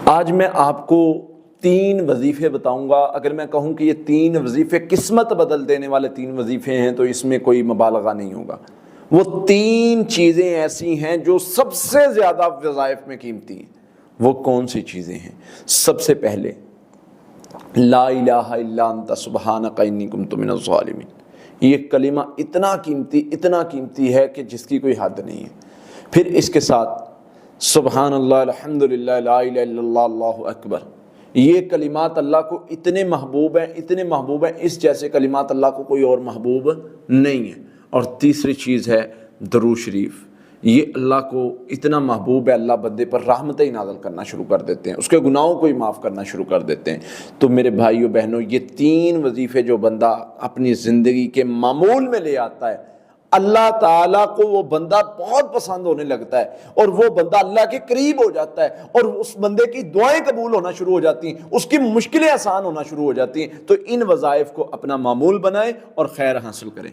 آج میں آپ کو 3 وظیفے بتاؤں گا۔ اگر میں کہوں کہ یہ 3 وظیفے قسمت بدل دینے والے 3 وظیفے ہیں تو اس میں کوئی مبالغہ نہیں ہوگا۔ وہ 3 چیزیں ایسی ہیں جو سب سے زیادہ وظائف میں قیمتی ہیں۔ وہ کون سی چیزیں ہیں؟ سب سے پہلے لا الہ الا انت سبحانک انی کنت من الظالمین۔ یہ کلمہ اتنا قیمتی ہے کہ جس کی کوئی حد نہیں ہے۔ پھر اس کے ساتھ سبحان اللہ الحمدللہ لا الہ الا اللہ اللہ اکبر۔ یہ کلمات اللہ کو اتنے محبوب ہیں، اس جیسے کلمات اللہ کو کوئی اور محبوب نہیں ہے۔ اور تیسری چیز ہے درود شریف۔ یہ اللہ کو اتنا محبوب ہے، اللہ بندے پر رحمتیں نازل کرنا شروع کر دیتے ہیں، اس کے گناہوں کو ہی معاف کرنا شروع کر دیتے ہیں۔ تو میرے بھائیو بہنوں، یہ 3 وظیفے جو بندہ اپنی زندگی کے معمول میں لے آتا ہے، اللہ تعالیٰ کو وہ بندہ بہت پسند ہونے لگتا ہے، اور وہ بندہ اللہ کے قریب ہو جاتا ہے، اور اس بندے کی دعائیں قبول ہونا شروع ہو جاتی ہیں، اس کی مشکلیں آسان ہونا شروع ہو جاتی ہیں۔ تو ان وظائف کو اپنا معمول بنائیں اور خیر حاصل کریں۔